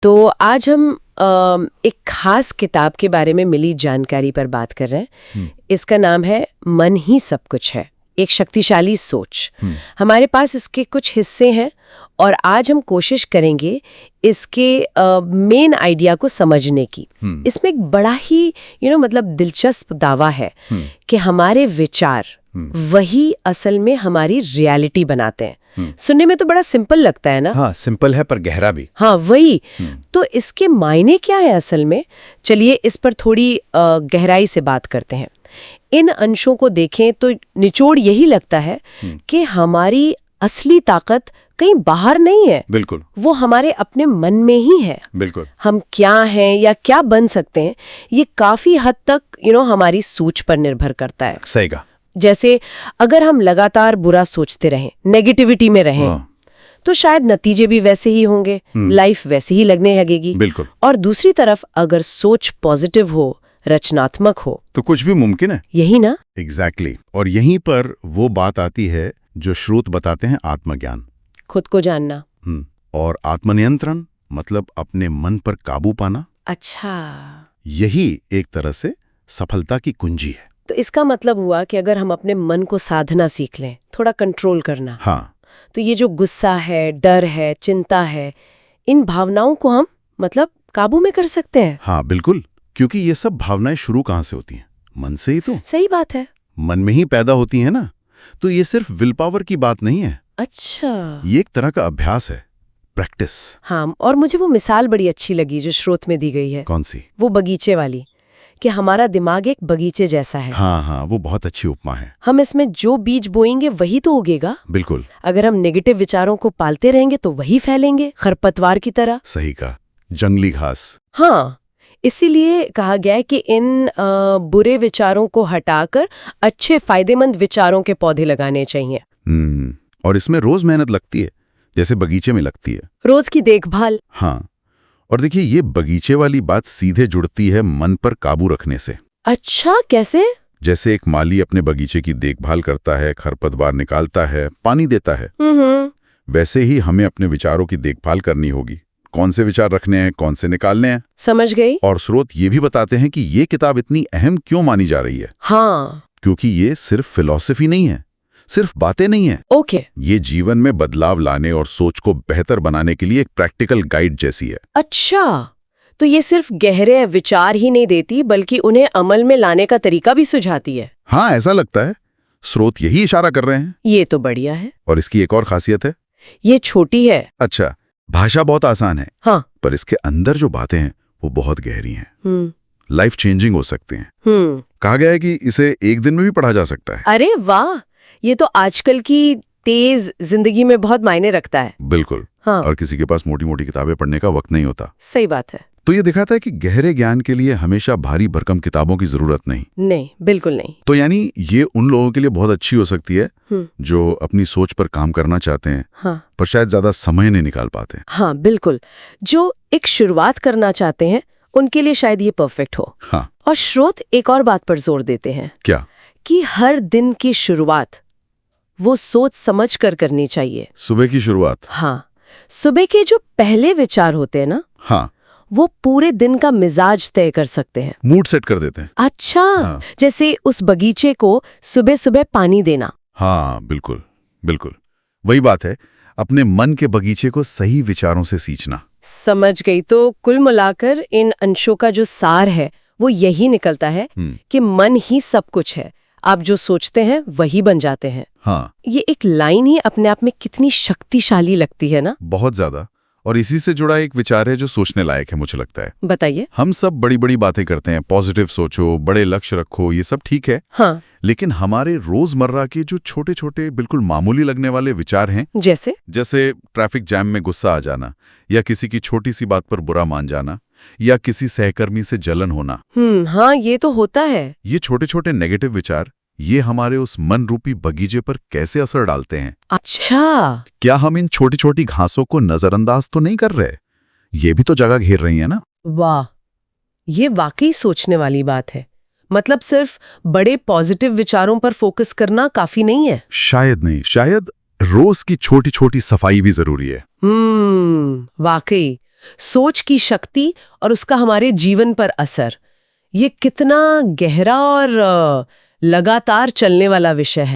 तो आज हम एक खास किताब के बारे में मिली जानकारी पर बात कर रहे हैं। इसका नाम है मन ही सब कुछ है, एक शक्तिशाली सोच। हमारे पास इसके कुछ हिस्से हैं और आज हम कोशिश करेंगे इसके मेन आइडिया को समझने की। इसमें एक बड़ा ही मतलब दिलचस्प दावा है कि हमारे विचार वही असल में हमारी रियलिटी बनाते हैं। सुनने में तो बड़ा सिंपल लगता है ना? हाँ, सिंपल है पर गहरा भी। हाँ वही। तो इसके मायने क्या है असल में? चलिए इस पर थोड़ी गहराई से बात करते हैं। इन अंशों को देखें तो निचोड़ यही लगता है कि हमारी असली ताकत कहीं बाहर नहीं है। बिल्कुल। वो हमारे अपने मन में ही है। बिल्कुल। हम क्या हैं या क्या बन सकते हैं, ये काफी हद तक हमारी सोच पर निर्भर करता है। सही कहा। जैसे अगर हम लगातार बुरा सोचते रहें, नेगेटिविटी में रहें, तो शायद नतीजे भी वैसे ही होंगे, लाइफ वैसे ही लगने लगेगी। बिल्कुल। और दूसरी तरफ अगर सोच पॉजिटिव हो, रचनात्मक हो, तो कुछ भी मुमकिन है। यही ना? एग्जैक्टली। और यहीं पर वो बात आती है जो श्रोत बताते हैं, आत्मज्ञान, खुद को जानना। और आत्मनियंत्रण मतलब अपने मन पर काबू पाना। अच्छा, यही एक तरह से सफलता की कुंजी है। तो इसका मतलब हुआ कि अगर हम अपने मन को साधना सीख लें, थोड़ा कंट्रोल करना, हाँ, तो ये जो गुस्सा है, डर है, चिंता है, इन भावनाओं को हम मतलब काबू में कर सकते हैं। हाँ बिल्कुल, क्योंकि ये सब भावनाएं शुरू कहाँ से होती हैं? मन से ही तो। सही बात है। मन में ही पैदा होती है ना, तो ये सिर्फ विल पावर की बात नहीं है। अच्छा, ये एक तरह का अभ्यास है, प्रैक्टिस। हाँ, और मुझे वो मिसाल बड़ी अच्छी लगी जो स्रोत में दी गई है। कौन सी? वो बगीचे वाली, कि हमारा दिमाग एक बगीचे जैसा है। हाँ हाँ, वो बहुत अच्छी उपमा है। हम इसमें जो बीज बोएंगे वही तो उगेगा। बिल्कुल। अगर हम नेगेटिव विचारों को पालते रहेंगे तो वही फैलेंगे, खरपतवार की तरह। सही कहा, जंगली घास। हाँ, इसीलिए कहा गया है कि इन बुरे विचारों को हटाकर अच्छे फायदेमंद विचारों के पौधे लगाने चाहिए। और इसमें रोज मेहनत लगती है, जैसे बगीचे में लगती है। रोज की देखभाल। हाँ, और देखिए ये बगीचे वाली बात सीधे जुड़ती है मन पर काबू रखने से। अच्छा, कैसे? जैसे एक माली अपने बगीचे की देखभाल करता है, खरपतवार निकालता है, पानी देता है, वैसे ही हमें अपने विचारों की देखभाल करनी होगी। कौन से विचार रखने हैं, कौन से निकालने हैं। समझ गई। और स्रोत ये भी बताते हैं कि ये किताब इतनी अहम क्यों मानी जा रही है। हाँ, क्योंकि ये सिर्फ फिलॉसफी नहीं है, सिर्फ बातें नहीं है। ओके। ये जीवन में बदलाव लाने और सोच को बेहतर बनाने के लिए एक प्रैक्टिकल गाइड जैसी है। अच्छा, तो ये सिर्फ गहरे विचार ही नहीं देती बल्कि उन्हें अमल में लाने का तरीका भी सुझाती है। हाँ, ऐसा लगता है स्रोत यही इशारा कर रहे हैं। ये तो बढ़िया है। और इसकी एक और खासियत है, ये छोटी है। अच्छा, भाषा बहुत आसान है, हाँ, पर इसके अंदर जो बातें हैं वो बहुत गहरी हैं, लाइफ चेंजिंग हो सकते हैं। कहा गया है कि इसे एक दिन में भी पढ़ा जा सकता है। अरे वाह, ये तो आजकल की तेज जिंदगी में बहुत मायने रखता है। बिल्कुल। हाँ। और किसी के पास मोटी मोटी किताबें पढ़ने का वक्त नहीं होता। सही बात है। तो ये दिखाता है कि गहरे ज्ञान के लिए हमेशा भारी भरकम किताबों की जरूरत नहीं। नहीं, बिल्कुल नहीं। तो यानी ये उन लोगों के लिए बहुत अच्छी हो सकती है जो अपनी सोच पर काम करना चाहते हैं, हाँ, पर शायद ज्यादा समय नहीं निकाल पाते। हाँ बिल्कुल, जो एक शुरुआत करना चाहते हैं उनके लिए शायद ये परफेक्ट हो। हाँ। और स्रोत एक और बात पर जोर देते हैं। क्या? कि हर दिन की शुरुआत वो सोच समझ कर करनी चाहिए। सुबह की शुरुआत? हाँ, सुबह के जो पहले विचार होते हैं ना, हाँ, वो पूरे दिन का मिजाज तय कर सकते हैं, मूड सेट कर देते हैं। अच्छा, हाँ। जैसे उस बगीचे को सुबह सुबह पानी देना। हाँ बिल्कुल बिल्कुल, वही बात है, अपने मन के बगीचे को सही विचारों से सींचना। समझ गई। तो कुल मिलाकर इन अंशों का जो सार है वो यही निकलता है कि मन ही सब कुछ है, आप जो सोचते हैं वही बन जाते हैं। हाँ, ये एक लाइन ही अपने आप में कितनी शक्तिशाली लगती है ना? बहुत ज्यादा। और इसी से जुड़ा एक विचार है जो सोचने लायक है, मुझे लगता है। बताइए। हम सब बड़ी बड़ी बातें करते हैं, पॉजिटिव सोचो, बड़े लक्ष्य रखो, ये सब ठीक है। हाँ, लेकिन हमारे रोजमर्रा के जो छोटे छोटे बिल्कुल मामूली लगने वाले विचार हैं, जैसे ट्रैफिक जैम में गुस्सा आ जाना, या किसी की छोटी सी बात पर बुरा मान जाना, या किसी सहकर्मी से जलन होना, हाँ, ये तो होता है। ये छोटे छोटे नेगेटिव विचार, ये हमारे उस मन रूपी बगीचे पर कैसे असर डालते हैं? अच्छा, क्या हम इन छोटी छोटी घासों को नजरअंदाज तो नहीं कर रहे? ये भी तो जगह घेर रही है ना। वाह, ये वाकई सोचने वाली बात है। मतलब सिर्फ बड़े पॉजिटिव विचारों पर फोकस करना काफी नहीं है। शायद नहीं, शायद रोज की छोटी छोटी सफाई भी जरूरी है। वाकई। सोच की शक्ति और उसका हमारे जीवन पर असर, ये कितना गहरा और लगातार चलने वाला विषय है।